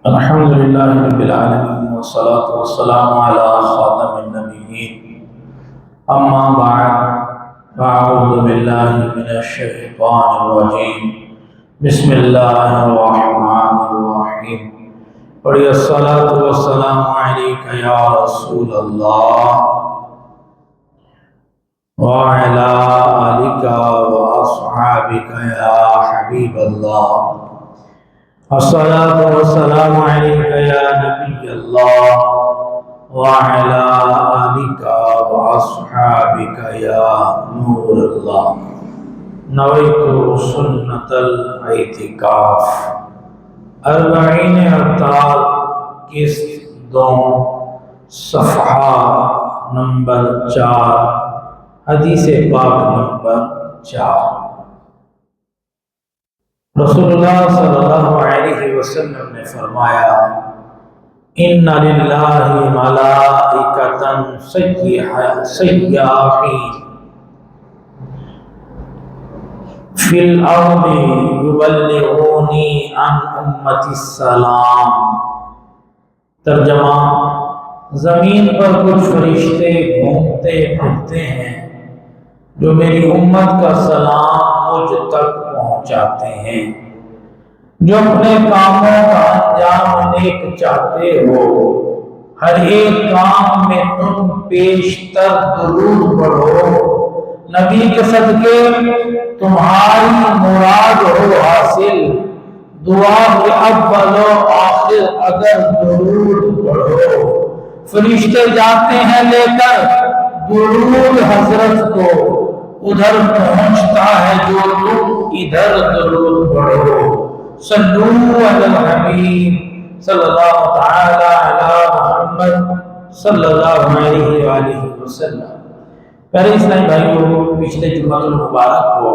الحمد لله رب العالمين والصلاة والسلام على خاتم النبيين أما بعد فأعوذ بالله من الشيطان الرجيم بسم الله الرحمن الرحيم پڑھیے الصلاة والسلام عليك يا رسول الله وعلى آلك وأصحابك يا حبيب الله الصلاة والسلام عليك يا نبي الله وعلى آلك وأصحابك يا نور الله نويت سنة الاعتكاف 40 ارتال قسط 2 صفحہ نمبر 4 حدیث پاک نمبر 4۔ رسول اللہ صلی اللہ علیہ وسلم نے فرمایا ان للہ ملائکۃ سیاحین فی الارض یبلغونی عن امتی السلام۔ ترجمہ: زمین پر کچھ فرشتے گھومتے پھرتے ہیں جو میری امت کا سلام مجھ تک پہنچاتے ہیں۔ جو اپنے کاموں کا انجام نیک چاہتے ہو، ہر ایک کام میں تم پیشتر درود پڑھو، نبی کے صدقے تمہاری مراد ہو حاصل۔ دعا کے اول و آخر اگر درود پڑھو، فرشتے جاتے ہیں لے کر درود حضرت کو، ادھر پہنچتا ہے جو تم ادھر درود پڑھو۔ صلو علی الحبیب صلی اللہ تعالی علی محمد صلی اللہ علیہ وآلہ وسلم۔ پہلے اسلامی بھائیوں، پچھلے جمعہ المبارک کو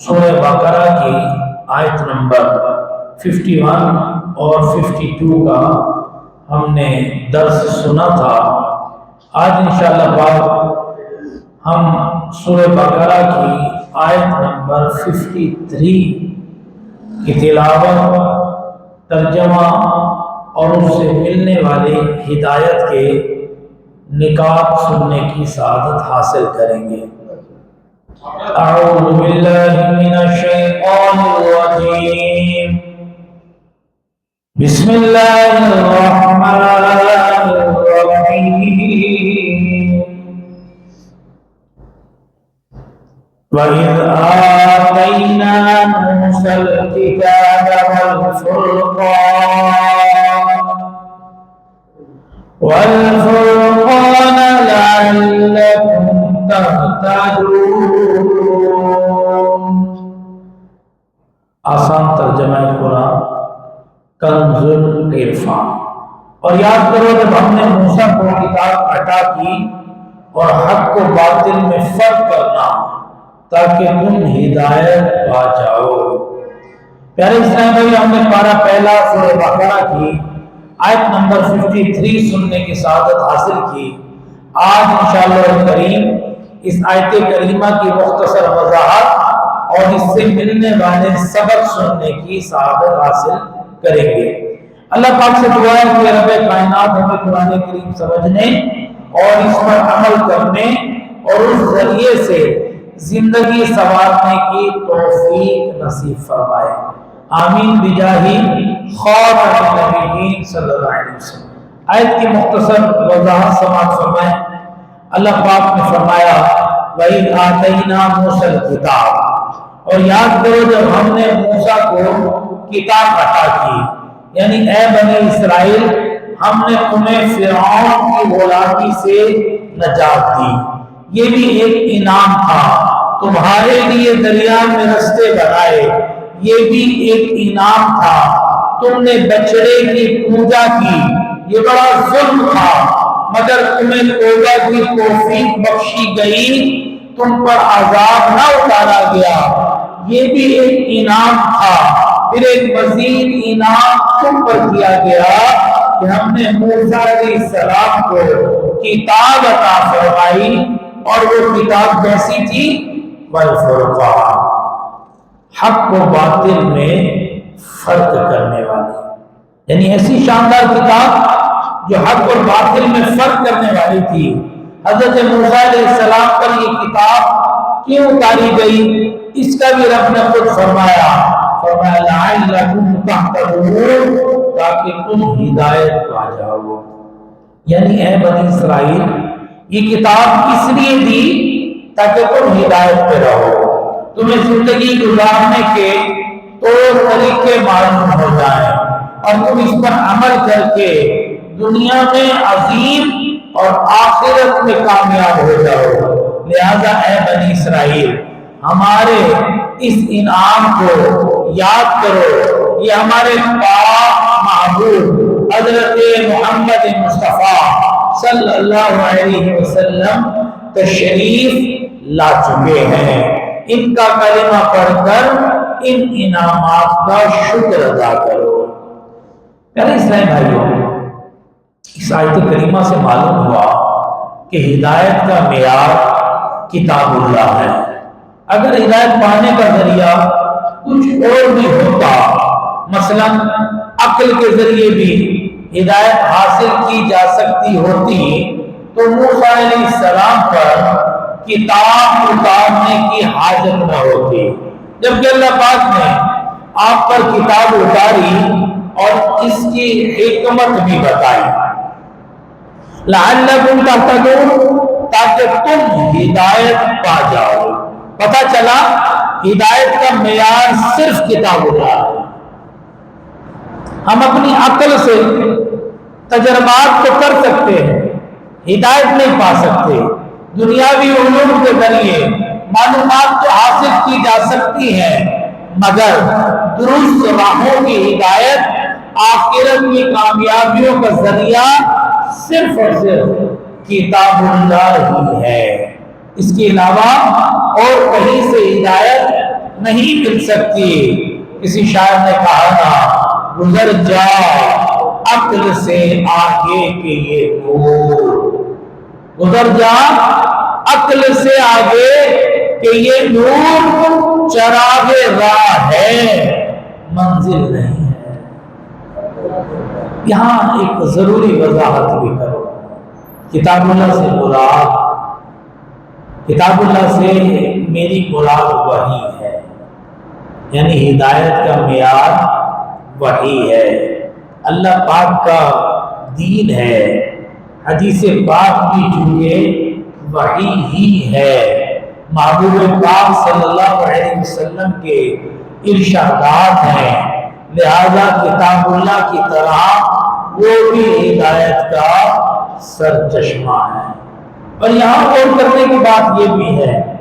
سورہ بقرہ کی آیت نمبر 51 اور 52 کا ہم نے درس سنا تھا۔ آج انشاءاللہ پاک ہم سورہ بقرہ کی آیت نمبر 53 کی تلاوت، ترجمہ اور اس سے ملنے والی ہدایت کے نکات سننے کی سعادت حاصل کریں گے۔ اعوذ باللہ من الشیطان الرجیم، بسم اللہ الرحمن الرحیم۔ وَإِذْ آتَيْنَا مُوسَى الْكِتَابَ وَالْفُرْقَانَ لَعَلَّكُمْ تَهْتَدُونَ۔ آسان ترجمہ قرآن کنز العرفان۔ اور یاد کرو جب ہم نے موسیٰ کو کتاب عطا کی اور حق کو باطل میں فرق کرنا تاکہ تم ہدایت پا جاؤ۔ پیارے اسلام بھائی، ہم نے پارہ پہلا سورہ بقرہ کی آیت نمبر 53 سننے کی سعادت حاصل کی۔ آج انشاءاللہ الکریم اس آیت کریمہ کی مختصر وضاحت اور اس سے ملنے والے سبق سننے کی سعادت حاصل کریں گے۔ اللہ پاک سے دعا ہے کہ رب کائنات ہمیں قرآن کریم سمجھنے اور اس پر عمل کرنے اور اس ذریعے سے زندگی سنوارنے کی توفیق نصیب فرمائے، آمین بجاہ خاتم النبیین صلی اللہ علیہ وسلم۔ آیت کی مختصر وضاحت سماعت فرمائیں۔ اللہ پاک نے فرمایا وَإِذْ آتَيْنَا مُوسَى الْكِتَابَ، اور یاد کرو جب ہم نے موسیٰ کو کتاب عطا کی، یعنی اے بنی اسرائیل ہم نے تمہیں فرعون کی غلامی سے نجات دی، یہ بھی ایک انعام تھا۔ تمہارے لیے دریا میں رستے بنائے، یہ بھی ایک انعام تھا۔ تم نے بچڑے کی پوجا کی، یہ بڑا ظلم تھا، مگر تمہیں توبہ کی توفیق بخشی گئی، تم پر عذاب نہ اتارا گیا، یہ بھی ایک انعام تھا۔ پھر ایک مزید انعام تم پر کیا گیا کہ ہم نے موسیٰ علیہ السلام کو کتاب عطا فرمائی، اور وہ کتاب کیسی تھی؟ والفرقان، حق و باطل میں فرق کرنے والی۔ یعنی ایسی شاندار کتاب جو حق اور باطل میں فرق کرنے والی تھی۔ حضرت موسیٰ علیہ السلام پر یہ کتاب کیوں اتاری گئی، اس کا بھی رب نے خود فرمایا لعلکم تہتدون، تاکہ تم ہدایت پا جاؤ۔ یعنی اے بنی اسرائیل، یہ کتاب اس لیے دی تاکہ تم ہدایت پہ رہو، تمہیں زندگی گزارنے کے طور طریقے معلوم ہو جائیں اور تم اس پر عمل کر کے دنیا میں عظیم اور آخرت میں کامیاب ہو جاؤ۔ لہذا اے بنی اسرائیل، ہمارے اس انعام کو یاد کرو۔ یہ ہمارے پاک محبوب حضرت محمد مصطفیٰ صلی اللہ علیہ وسلم تشریف لا چکے ہیں۔ ان کا کلمہ پڑھ کر ان انعامات کا شکر ادا کرو۔ پیارے اسلامی بھائیوں، اس آیت کریمہ سے معلوم ہوا کہ ہدایت کا معیار کتاب اللہ ہے۔ اگر ہدایت پانے کا ذریعہ کچھ اور بھی ہوتا، مثلا عقل کے ذریعے بھی ہدایت حاصل کی جا سکتی ہوتی، تو موسیٰ علیہ السلام پر کتاب اتارنے کی حاجت نہ ہوتی، جبکہ اللہ پاک نے آپ پر کتاب اتاری اور اس کی حکمت بھی بتائی۔ لعلکم تہتدون، تاکہ تم ہدایت پا جاؤ۔ پتہ چلا ہدایت کا معیار صرف کتاب اللہ ہے۔ ہم اپنی عقل سے تجربات تو کر سکتے ہیں، ہدایت نہیں پا سکتے۔ دنیاوی علوم کے ذریعے معلومات تو حاصل کی جا سکتی ہیں، مگر درست راہوں کی ہدایت، آخرت کی کامیابیوں کا ذریعہ صرف اور صرف کتاب اللہ ہی ہے۔ اس کے علاوہ اور کہیں سے ہدایت نہیں مل سکتی۔ کسی شاعر نے کہا نا، گزر جا عقل سے آگے کے یہ نور، گزر جا عقل سے آگے کہ یہ نور چراغ راہ ہے، منزل نہیں ہے۔ یہاں ایک ضروری وضاحت بھی کرو۔ کتاب اللہ سے مراد، کتاب اللہ سے میری مراد وحی ہے، یعنی ہدایت کا معیار وحی ہے، اللہ پاک کا دین ہے۔ حدیث پاک بھی چونکہ وحی ہی ہے، محبوب پاک صلی اللہ علیہ وسلم کے ارشادات ہیں، لہذا کتاب اللہ کی طرح وہ بھی ہدایت کا سرچشمہ ہے۔ اور یہاں غور کرنے کی بات یہ بھی ہے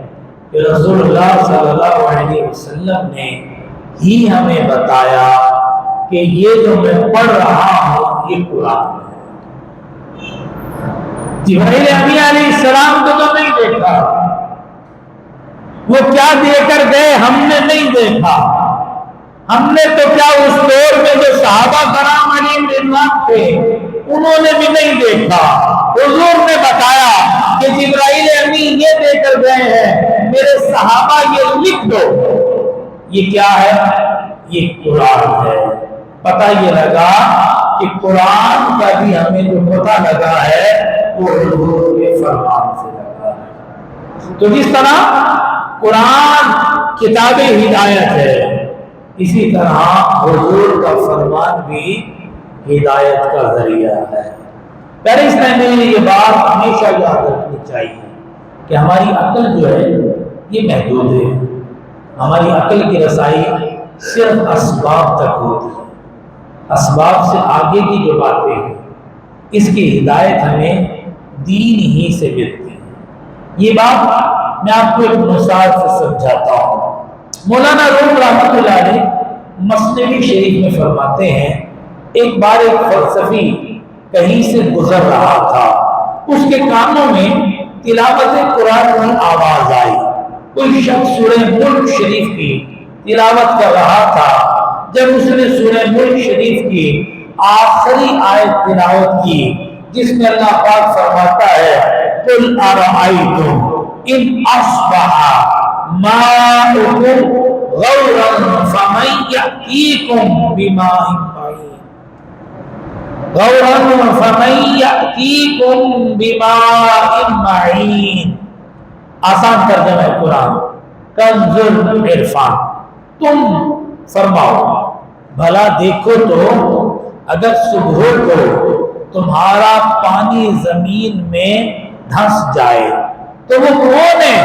کہ رسول اللہ صلی اللہ علیہ وسلم نے ہی ہمیں بتایا کہ یہ جو میں پڑھ رہا ہوں یہ قرآن ہے۔ جبرائیل امین علیہ السلام کو تو نہیں دیکھا، وہ کیا دے کر گئے ہم نے نہیں دیکھا۔ ہم نے تو کیا اس دور میں جو صحابہ کرام علیہ رضوان تھے انہوں نے بھی نہیں دیکھا۔ حضور نے بتایا کہ جبرائیل امین یہ دے کر گئے ہیں، میرے صحابہ یہ لکھ دو۔ یہ کیا ہے؟ یہ قرآن ہے۔ پتہ یہ لگا کہ قرآن کا بھی ہمیں جو پتہ لگا ہے وہ حضور کے فرمان سے لگا ہے۔ تو جس طرح قرآن کتاب ہدایت ہے، اسی طرح حضور کا فرمان بھی ہدایت کا ذریعہ ہے۔ پہلے اس ٹائم میں یہ بات ہمیشہ یاد رکھنی چاہیے کہ ہماری عقل جو ہے یہ محدود ہے، ہماری عقل کی رسائی صرف اسباب تک ہوتی ہے، اسباب سے آگے کی جو باتیں ہیں اس کی ہدایت ہمیں دین ہی سے ملتی ہے۔ یہ بات میں آپ کو ایک مثال سے سمجھاتا ہوں۔ مولانا روم رحمۃ اللہ علیہ مثنوی شریف میں فرماتے ہیں، ایک بار ایک فلسفی کہیں سے گزر رہا تھا، اس کے کانوں میں تلاوت قرآن کی آواز آئی۔ کوئی شخص سورہ ملک شریف کی تلاوت کر رہا تھا۔ جب اس نے سورہ ملک شریف کی آخری آیت تلاوت کی جس میں اللہ پاک فرماتا ہے قُلْ أَرَأَيْتُمْ إِنْ أَصْبَحَ مَاؤُكُمْ غَوْرًا فَمَنْ يَأْتِيكُمْ بِمَاءٍ مَّعِينٍ، غورا فمن یأتیکم بماء معین، آسان ترجمہ ہے قرآن، کنز العرفان، تم فرماؤ بھلا دیکھو تو اگر صبح کو تمہارا پانی زمین میں دھنس جائے تو وہ کون ہے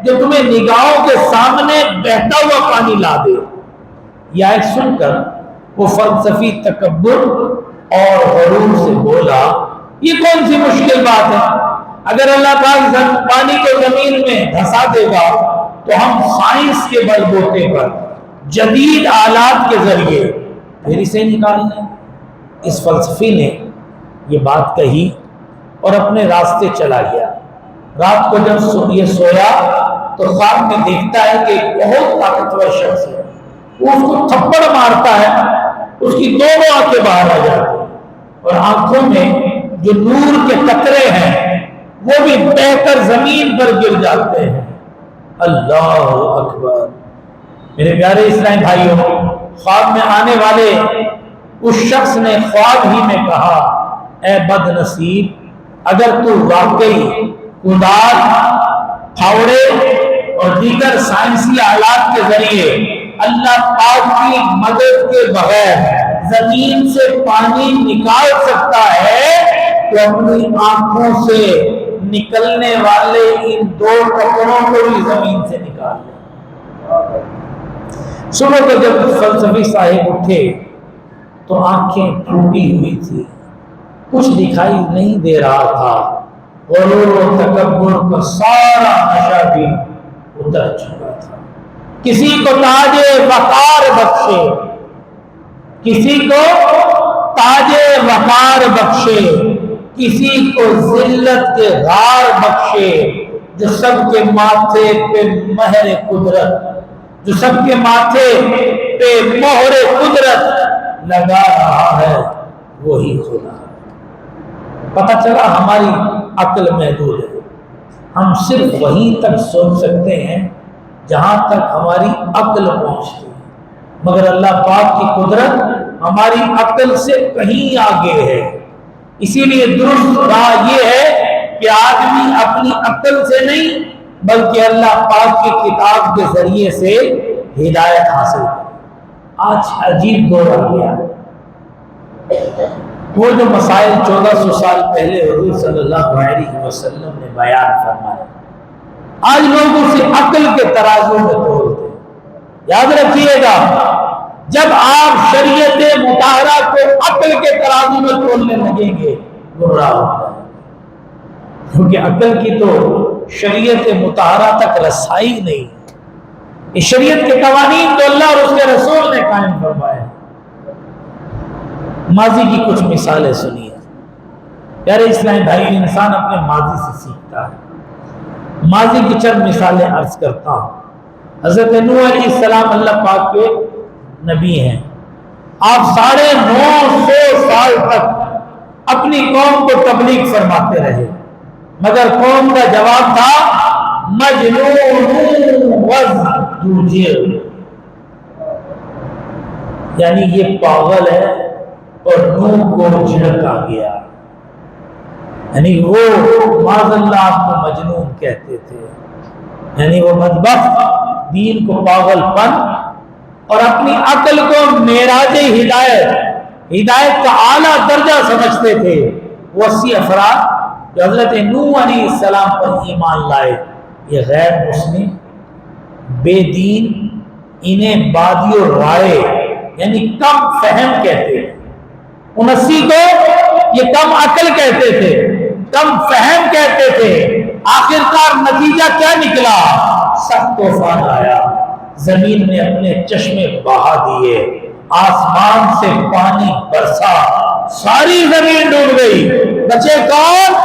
جو تمہیں نگاہوں کے سامنے بہتا ہوا پانی لا دے؟ یہ آیت سن کر وہ فلسفی تکبر اور غرور سے بولا یہ کون سی مشکل بات ہے، اگر اللہ پاک پانی کو زمین میں دھسا دے گا تو ہم سائنس کے بل بوتے پر جدید آلات کے ذریعے پھر اسے نکال لیں۔ اس فلسفی نے یہ بات کہی اور اپنے راستے چلا گیا۔ رات کو جب یہ سویا تو خواب میں دیکھتا ہے کہ ایک بہت طاقتور شخص ہے، وہ اس کو تھپڑ مارتا ہے، اس کی دونوں آنکھیں باہر آ جاتی ہیں اور آنکھوں میں جو نور کے قطرے ہیں وہ بھی بہہ کر زمین پر گر جاتے ہیں۔ اللہ اکبر! میرے پیارے اسلامی بھائیوں، خواب میں آنے والے اس شخص نے خواب ہی میں کہا اے بد نصیب، اگر تو واقعی کدال، پھاوڑے اور دیگر سائنسی آلات کے ذریعے اللہ پاک کی مدد کے بغیر زمین سے پانی نکال سکتا ہے تو اپنی آنکھوں سے نکلنے والے ان دو ٹکروں کو بھی زمین سے نکال لے۔ صبح کو جب فلسفی صاحب اٹھے تو آنکھیں ٹوٹی ہوئی تھی، کچھ دکھائی نہیں دے رہا تھا، غرور و تکبر کا سارا نشہ بھی اتر چکا تھا۔ کسی کو تاج وقار بخشے، کسی کو تاج وقار بخشے، کسی کو ذلت کے غار بخشے، جو سب کے ماتھے پہ مہر قدرت، جو سب کے ماتھے پہ مہر قدرت لگا رہا ہے وہی خدا۔ پتہ چلا ہماری عقل محدود ہے، ہم صرف وہیں تک سوچ سکتے ہیں جہاں تک ہماری عقل پہنچتی ہے، مگر اللہ پاک کی قدرت ہماری عقل سے کہیں آگے ہے۔ اسی لیے درست راہ یہ ہے کہ آدمی اپنی عقل سے نہیں بلکہ اللہ پاک کی کتاب کے ذریعے سے ہدایت حاصل کرے۔ آج عجیب دور آ گیا، وہ جو مسائل 1400 سال پہلے حضور صلی اللہ علیہ وسلم نے بیان فرمائے آج لوگ اسے عقل کے ترازو میں تولتے ہیں۔ یاد رکھیے گا، جب آپ شریعت مطہرہ کو عقل کے ترازو میں تولنے لگیں گے گمراہ ہو جائیں گے، کیونکہ عقل کی تو شریعت مطہرہ تک رسائی نہیں۔ اس شریعت کے قوانین تو اللہ اور اس کے رسول نے قائم فرمائے۔ ماضی کی کچھ مثالیں سنیے۔ پیارے اسلامی بھائی، انسان اپنے ماضی سے سیکھتا ہے۔ ماضی کی چند مثالیں عرض کرتا ہوں۔ حضرت نوح علیہ السلام اللہ پاک کے نبی ہیں، آپ 950 سال تک اپنی قوم کو تبلیغ فرماتے رہے، مگر قوم کا جواب تھا مجنون وازدجر، یعنی یہ پاگل ہے اور نوح کو جھڑک آ گیا، یعنی وہ معاذ اللہ آپ کو مجنون کہتے تھے، یعنی وہ بدبخت دین کو پاگل پن اور اپنی عقل کو معراج ہدایت کا اعلیٰ درجہ سمجھتے تھے۔ وہ 80 افراد جو حضرت نوح علیہ السلام پر ایمان لائے، یہ غیر مسلم، بے دین، انہیں بادی و رائے یعنی کم فہم کہتے ہیں۔ 79 کو یہ کم عقل کہتے تھے، کم فہم کہتے تھے۔ آخرکار نتیجہ کیا نکلا؟ سخت طوفان آیا، زمین نے اپنے چشمے بہا دیے، آسمان سے پانی برسا، ساری زمین ڈوب گئی، بچے کون؟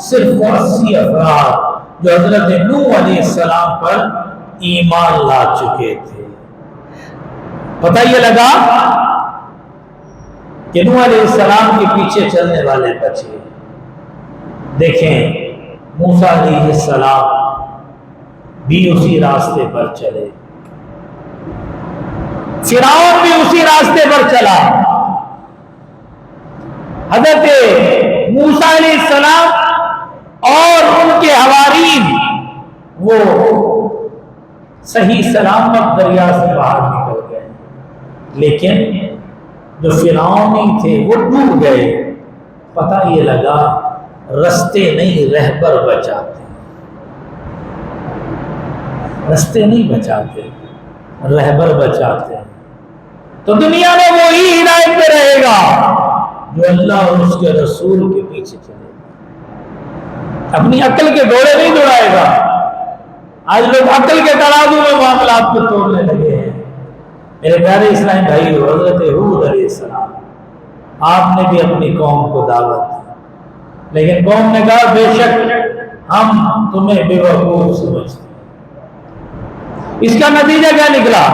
صرف وہ 80 افراد جو حضرت نوح علیہ السلام پر ایمان لا چکے تھے۔ پتہ یہ لگا کہ نوح علیہ السلام کے پیچھے چلنے والے بچے۔ دیکھیں موسیٰ علیہ السلام بھی اسی راستے پر چلے، فرعون بھی اسی راستے پر چلا، حضرت موسیٰ علیہ السلام اور ان کے حوارین وہ صحیح سلامت دریا سے باہر نکل گئے، لیکن جو فرعونی تھے وہ ڈوب گئے۔ پتہ یہ لگا رستے نہیں رہبر بچاتے، رستے نہیں بچاتے، رہبر بچاتے۔ تو دنیا میں وہی ہدایت پہ رہے گا جو اللہ اور اس کے رسول کے پیچھے چلے گا، اپنی عقل کے گھوڑے نہیں دوڑائے گا۔ آج لوگ عقل کے ترازو میں معاملات کو توڑنے لگے ہیں۔ میرے پیارے اسلامی بھائی، حضرت ہود علیہ السلام آپ نے بھی اپنی قوم کو دعوت دی، لیکن قوم نے کہا بے شک ہم تمہیں بے وقوف سمجھتے ہیں۔ اس کا نتیجہ کیا نکلا؟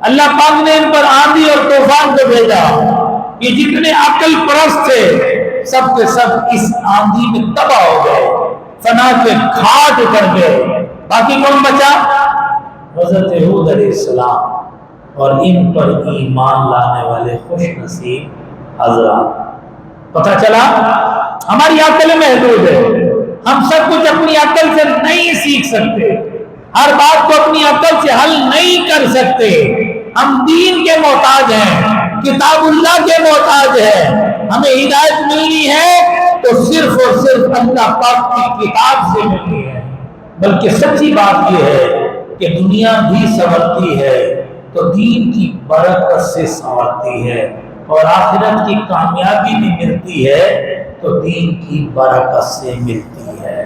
اللہ پاک نے ان پر آندھی اور طوفان کو بھیجا کہ جتنے عقل پرست تھے سب کے سب اس آندھی میں تباہ ہو گئے، فنا کے گھاٹ اتر گئے۔ باقی کون بچا؟ حضرت ہود علیہ السلام اور ان پر ایمان لانے والے خوش نصیب حضرات۔ پتہ چلا ہماری عقل محدود ہے، ہم سب کچھ اپنی عقل سے نہیں سیکھ سکتے، ہر بات کو اپنی عقل سے حل نہیں کر سکتے۔ ہم دین کے محتاج ہیں، کتاب اللہ کے محتاج ہیں۔ ہمیں ہدایت ملنی ہے تو صرف اور صرف اللہ پاک کی کتاب سے ملنی ہے۔ بلکہ سچی بات یہ ہے کہ دنیا بھی سنورتی ہے تو دین کی برکت سے سنورتی ہے، اور آخرت کی کامیابی بھی ملتی ہے تو دین کی برکت سے ملتی ہے۔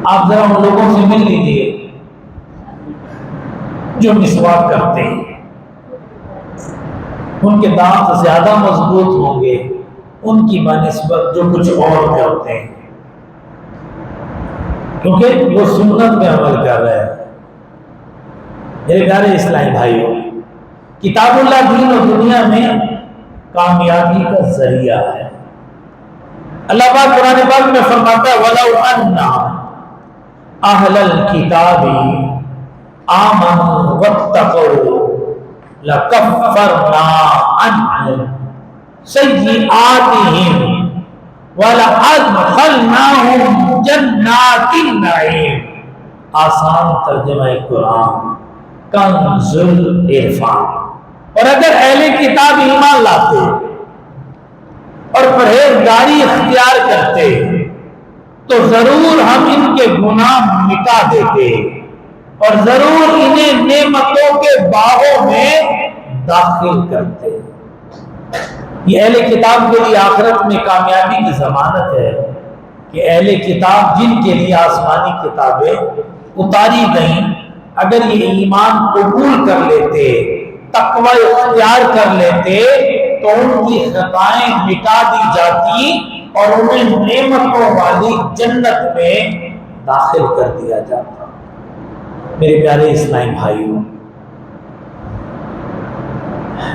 آپ ذرا ان لوگوں سے مل لیجئے جو مسواک کرتے ہیں، ان کے دانت زیادہ مضبوط ہوں گے ان کی بنسبت جو کچھ اور کرتے ہیں، کیونکہ وہ سنت میں عمل کر رہے ہیں۔ میرے پیارے اسلامی بھائیوں، کتاب اللہ دین اور دنیا میں کامیابی کا ذریعہ ہے۔ اللہ پاک قرآن پاک میں فرماتا ہے وَلَوْ أَنَّ أَهْلَ الْكِتَابِ آمَنُوا وَاتَّقَوْا لَكَفَّرْنَا عَنْهُمْ سَيِّئَاتِهِمْ وَلَأَدْخَلْنَاهُمْ جَنَّاتِ النَّعِيمِ۔ آسان ترجمہ قرآن کنز العرفان۔ اور اگر اہل کتاب ایمان لاتے اور پرہیزگاری اختیار کرتے تو ضرور ہم ان کے گناہ مٹا دیتے اور ضرور انہیں نعمتوں کے باغوں میں داخل کرتے۔ یہ اہل کتاب کے لیے آخرت میں کامیابی کی ضمانت ہے کہ اہل کتاب جن کے لیے آسمانی کتابیں اتاری گئیں، اگر یہ ایمان قبول کر لیتے، تقوی اختیار کر لیتے تو ان کی خطائیں مٹا دی جاتی اور انہیں نعمتوں والی جنت میں داخل کر دیا جاتا۔ میرے پیارے اسلامی بھائیوں،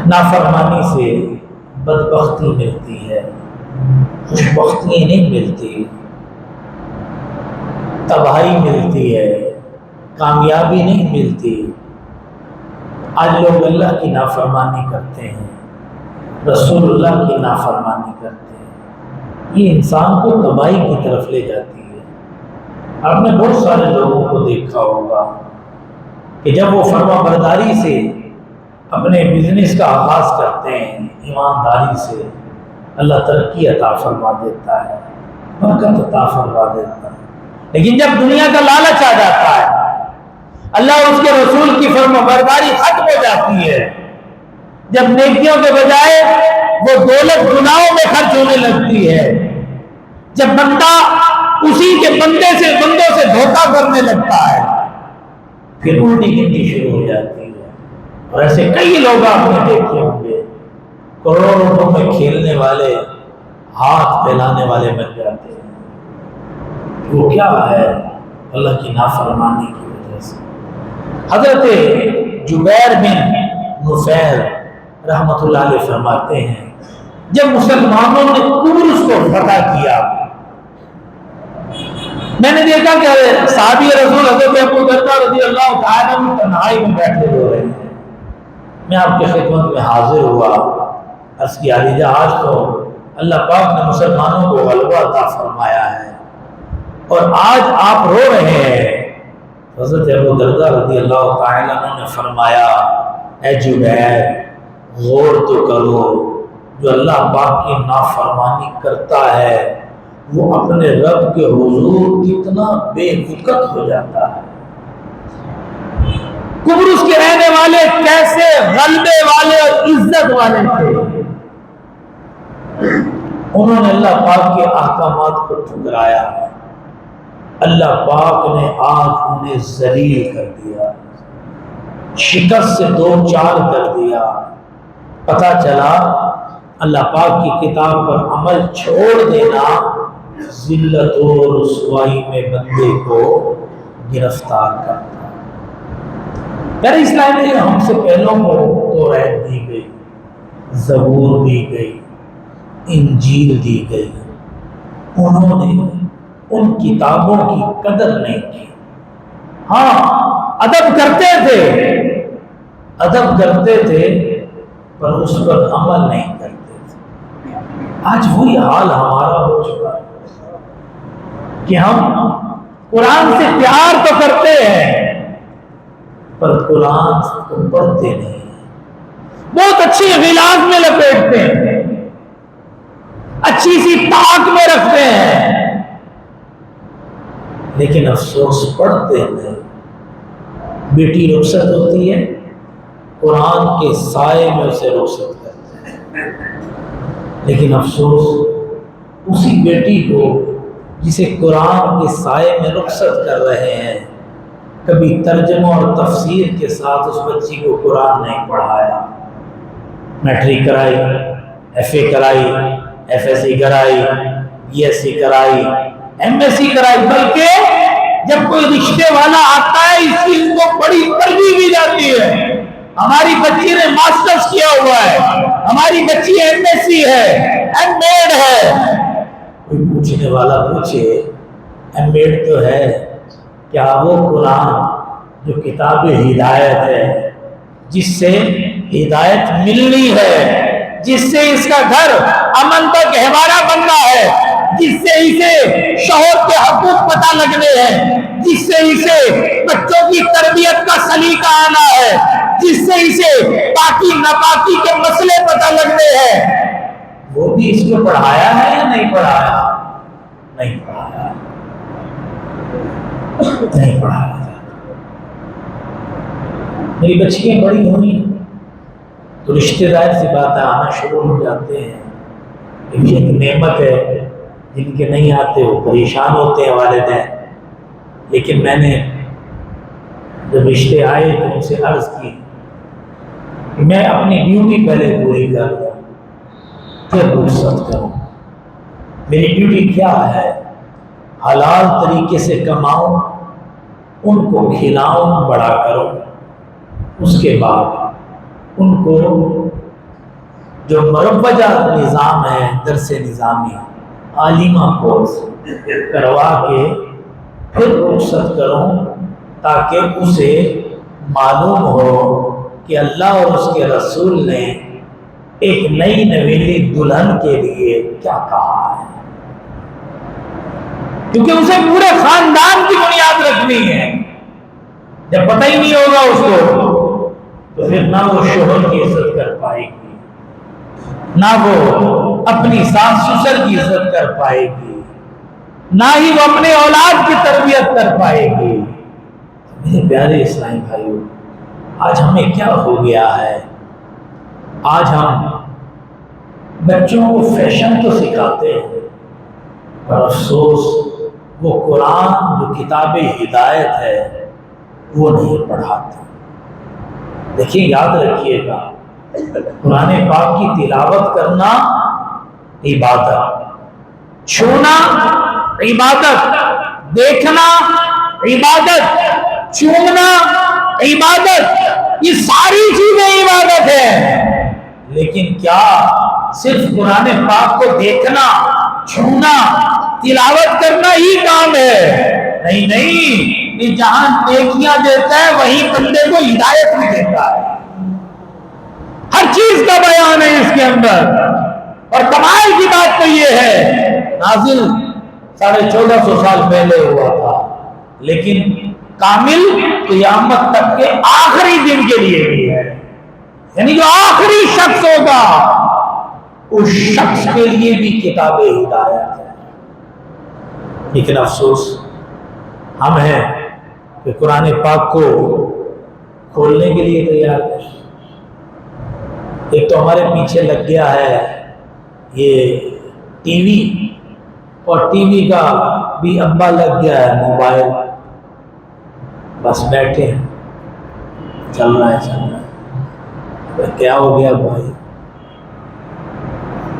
نافرمانی سے بدبختی ملتی ہے، خوشبختی نہیں ملتی، تباہی ملتی ہے، کامیابی نہیں ملتی۔ آج لوگ اللہ کی نافرمانی کرتے ہیں، رسول اللہ کی نافرمانی کرتے ہیں، یہ انسان کو تباہی کی طرف لے جاتی ہے۔ آپ نے بہت سارے لوگوں کو دیکھا ہوگا کہ جب وہ فرما برداری سے اپنے بزنس کا آغاز کرتے ہیں، ایمانداری سے، اللہ ترقی عطا فرما دیتا ہے، برکت عطا فرما دیتا ہے۔ لیکن جب دنیا کا لالچ آ جاتا ہے، اللہ اور اس کے رسول کی فرما برداری ختم ہو جاتی ہے، جب نیکیوں کے بجائے وہ دولت گناہوں میں خرچ ہونے لگتی ہے، جب بندہ اسی کے بندوں سے دھوکہ کرنے لگتا ہے، پھر الٹی گنتی شروع ہو جاتی ہے۔ اور ایسے کئی لوگ آپ نے دیکھے ہوں گے، کروڑوں روپوں میں کھیلنے والے ہاتھ پھیلانے والے بن جاتے ہیں۔ وہ کیا ہے؟ اللہ کی نافرمانی کی وجہ سے۔ حضرت جبیر بن نفیر رحمۃ اللہ علیہ فرماتے ہیں جب مسلمانوں نے قبرص کو فتح کیا، میں نے دیکھا کہ صحابی رسول حضرت ابو درداء رضی اللہ تعالیٰ عنہ تنہائی میں بیٹھے ہو رہے ہیں۔ میں آپ کی خدمت میں حاضر ہوا، عرض کیا لیجیے آج تو اللہ پاک نے مسلمانوں کو غلبہ عطا فرمایا ہے اور آج آپ رو رہے ہیں۔ حضرت ابو درداء رضی اللہ تعالیٰ عنہ نے فرمایا اے جبیر غور تو کرو، جو اللہ پاک کی نافرمانی کرتا ہے وہ اپنے رب کے حضور کتنا بے وقت ہو جاتا ہے۔ قبرص کے رہنے والے کیسے غلبے والے اور عزت والے تھے، انہوں نے اللہ پاک کے احکامات کو ٹھکرایا، اللہ پاک نے آج انہیں ذلیل کر دیا، شکست سے دو چار کر دیا۔ پتہ چلا اللہ پاک کی کتاب پر عمل چھوڑ دینا ذلت و رسوائی میں بندے کو گرفتار کرتا۔ پہلے اسلام میں ہم سے پہلوں کو توریت دی گئی، زبور دی گئی، انجیل دی گئی، انہوں نے ان کتابوں کی قدر نہیں کی۔ ہاں ادب کرتے تھے پر اس پر عمل نہیں کرتے تھے۔ آج وہی حال ہمارا ہو چکا ہے کہ ہم قرآن سے پیار تو کرتے ہیں پر قرآن کو پڑھتے نہیں، بہت اچھی غلاف میں لپیٹتے ہیں، اچھی سی طاق میں رکھتے ہیں، لیکن افسوس پڑھتے نہیں۔ بیٹی رخصت ہوتی ہے قرآن کے سائے میں اسے رخصت کرتے ہیں، لیکن افسوس اسی بیٹی کو جسے قرآن کے سائے میں رخصت کر رہے ہیں کبھی ترجمہ اور تفسیر کے ساتھ اس بچی کو قرآن نہیں پڑھایا۔ میٹرک کرائی، ایف اے کرائی، ایف ایس سی کرائی، بی ایس سی کرائی، ایم ایس سی کرائی، بلکہ جب کوئی رشتے والا آتا ہے اس چیز کو بڑی ترجیح دی جاتی ہے۔ ہماری بچی نے ماسٹرز کیا ہوا ہے، ہماری بچی ایم ایس سی ہے، ایم ایڈ ہے۔ کوئی پوچھنے والا پوچھے ایم ایڈ تو ہے، کیا وہ قرآن جو کتاب ہدایت ہے، جس سے ہدایت ملنی ہے، جس سے اس کا گھر امن کا گہوارہ بننا ہے، جس سے اسے شوہر کے حقوق پتہ لگنے ہیں، جس سے اسے بچوں کی تربیت کا سلیقہ آنا ہے، جس سے اسے پاکی ناپاکی کے مسئلے پتہ لگنے ہیں، وہ بھی اس کو پڑھایا ہے یا نہیں پڑھایا؟ نہیں پڑھایا، نہیں پڑھایا۔ میری بچیاں بڑی ہوئی تو رشتے دار سے باتیں آنا شروع ہو جاتے ہیں، یہ ایک نعمت ہے، جن کے نہیں آتے وہ پریشان ہوتے ہیں والدین۔ لیکن میں نے جب رشتے آئے تو ان سے عرض کی کہ میں اپنی ڈیوٹی پہلے پوری کر لوں پھر رخصت کروں۔ میری ڈیوٹی کیا ہے؟ حلال طریقے سے کماؤں، ان کو کھلاؤں، بڑا کروں، اس کے بعد ان کو جو مروجہ نظام ہے، درس نظامی، عالمہ کورس کروا کے پھر رخصت کروں، تاکہ اسے معلوم ہو کہ اللہ اور اس کے رسول نے ایک نئی نویلی دلہن کے لیے کیا کہا ہے، کیونکہ اسے پورے خاندان کی بنیاد رکھنی ہے۔ جب پتہ ہی نہیں ہوگا اس کو تو پھر نہ وہ شوہر کی عزت کر پائے گی، نہ وہ اپنی ساس سسر کی عزت کر پائے گی، نہ ہی وہ اپنے اولاد کی تربیت کر پائے گی۔ میرے پیارے اسلامی بھائیوں، آج ہمیں کیا ہو گیا ہے؟ آج ہم بچوں کو فیشن تو سکھاتے ہیں پر افسوس وہ قرآن جو کتاب ہدایت ہے وہ نہیں پڑھاتے۔ دیکھیے، یاد رکھیے گا، قرآن پاک کی تلاوت کرنا عبادت، چھونا عبادت، دیکھنا عبادت، چومنا عبادت، یہ ساری چیزیں عبادت ہے۔ لیکن کیا صرف قرآن پاک کو دیکھنا، چھونا، تلاوت کرنا ہی کام ہے؟ نہیں نہیں، یہ جہاں نیکیاں دیتا ہے وہیں بندے کو ہدایت بھی دیتا ہے۔ ہر چیز کا بیان ہے اس کے کے اندر. اور کمال کی بات تو یہ ہے نازل 1450 سال پہلے ہوا تھا، لیکن کامل قیامت تک کے آخری دن کے لیے بھی ہے. یعنی جو آخری شخص ہوگا اس شخص کے لیے بھی کتاب ہدایت ہے. لیکن افسوس ہم ہیں کہ قرآن پاک کو کھولنے کے لیے تیار نہیں. ایک تو ہمارے پیچھے لگ گیا ہے یہ ٹی وی، اور ٹی وی کا بھی ابا لگ گیا ہے موبائل. بس بیٹھے ہیں، چل رہا ہے. کیا ہو گیا بھائی؟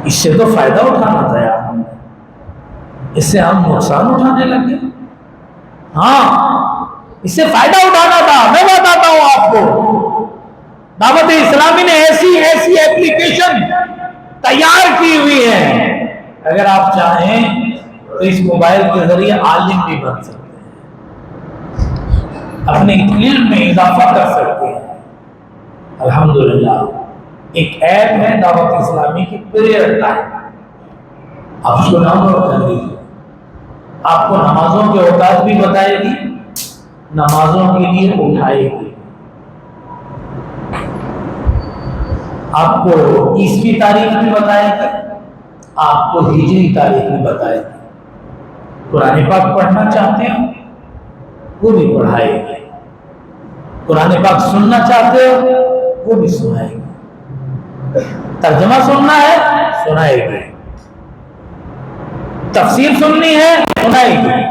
اس سے تو فائدہ اٹھانا تھا یار، ہم نے اس سے ہم نقصان اٹھانے لگے. ہاں اس سے فائدہ اٹھانا تھا. میں بتاتا ہوں آپ کو، دعوت اسلامی نے ایسی ایپلیکیشن تیار کی ہوئی ہے، اگر آپ چاہیں تو اس موبائل کے ذریعے عالم بھی بن سکتے ہیں، اپنے علم میں اضافہ کر سکتے ہیں. الحمدللہ ایک ایپ ہے دعوت اسلامی کی پریئر ٹائم، آپ اس کو ڈاؤن لوڈ کر لیجیے. آپ کو نمازوں کے اوقات بھی بتائے گی، نمازوں کے لیے اٹھائے گی، آپ کو عیسوی تاریخ بھی بتائے گی، آپ کو ہجری تاریخ بھی بتائے گی. قرآن پاک پڑھنا چاہتے ہو وہ بھی پڑھائے گی، قرآن پاک سننا چاہتے ہو وہ بھی سنائے گی، ترجمہ سننا ہے سنائے گی، تفسیر سننی ہے سنائے گی.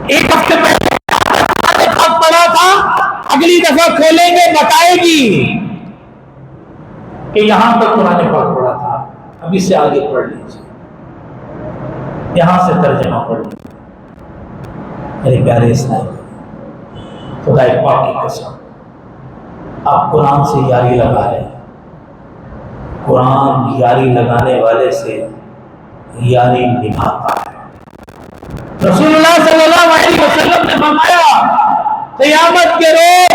ایک ہفتے پہلے پڑھا تھا، اگلی دفعہ کھولیں گے بتائے گی کہ یہاں تک قرآن پاک پڑھا تھا، اب اس سے آگے پڑھ لیجیے، یہاں سے ترجمہ پڑھ لیجیے. میرے پیارے اسلام، خدا پاک کی قسم آپ قرآن سے یاری لگا لیں. قرآن یاری لگانے والے سے یاری نبھاتا ہے. رسول اللہ صلی اللہ علیہ وسلم نے فرمایا قیامت کے روز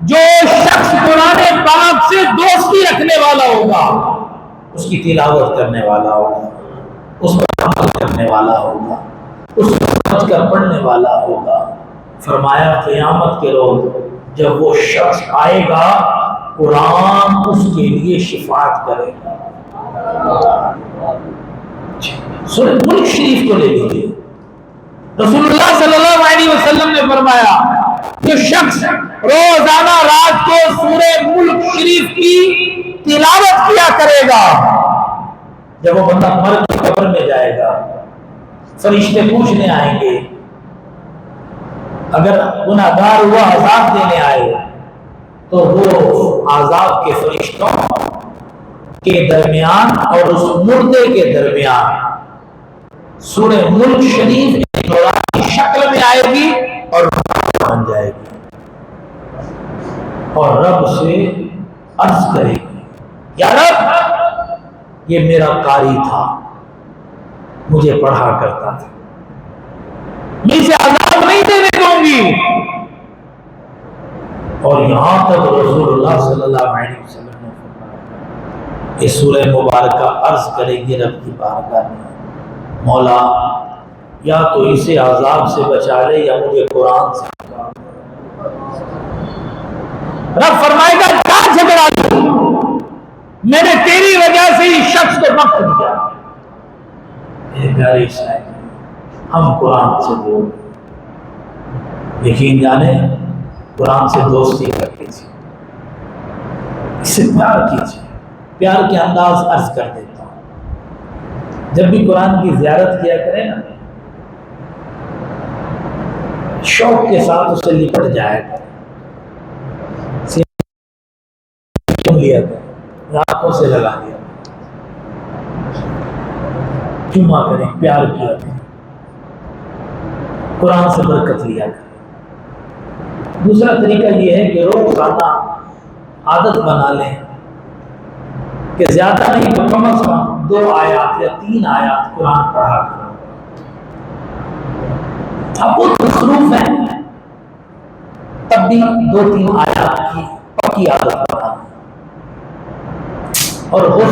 جو شخص قرآن پاک سے دوستی رکھنے والا ہوگا، اس کی تلاوت کرنے والا ہوگا، اس پر عمل کرنے والا ہوگا، اس کو سمجھ کر پڑھنے والا ہوگا، فرمایا قیامت کے روز جب وہ شخص آئے گا قرآن اس کے لیے شفاعت کرے گا. سورہ ملک شریف کو لے لیجیے. رسول اللہ صلی اللہ علیہ وسلم نے فرمایا جو شخص روزانہ رات کو سورہ ملک شریف کی تلاوت کیا کرے گا، جب وہ بندہ مر کے قبر میں جائے گا فرشتے پوچھنے آئیں گے، اگر گناہگار ہوا عذاب دینے آئے تو وہ عذاب کے فرشتوں کے درمیان اور اس مردے کے درمیان سورہ ملک شریف کی شکل میں آئے گی اور بن جائے گی، اور رب سے عرض کرے گی یا رب یہ میرا قاری تھا، مجھے پڑھا کرتا تھا، میں اسے عذاب نہیں دینے دوں گی. اور یہاں تک رسول اللہ صلی اللہ علیہ وسلم نے فرمایا اس سورہ مبارکہ عرض کرے گی رب کی بارگاہ میں، مولا یا تو اسے عذاب سے بچا لے یا مجھے قرآن سے بچا لے. رب فرمائے گا کیا جھگڑا لوں، میں نے تیری وجہ سے اس شخص کو وقت دیا. میرے پیارے اسلام، ہم قرآن سے دور، یقین جانے قرآن سے دوستی کر لیجیے، اس سے پیار کیجیے. پیار کے انداز عرض کر دیتا ہوں، جب بھی قرآن کی زیارت کیا کرے نا شوق کے ساتھ اسے لپٹ جائے گا، سن لیا کریں، آنکھوں سے لگا لیا چما کریں، پیار کیا کریں، قرآن سے برکت لیا کریں. دوسرا طریقہ یہ ہے کہ روزانہ عادت بنا لیں کہ زیادہ نہیں تو کم از کم 2 آیات یا 3 آیات قرآن پڑھا کرو. اب وہ مصروف ہیں تب بھی 2-3 آیات کی پکی عادت بنا لیں.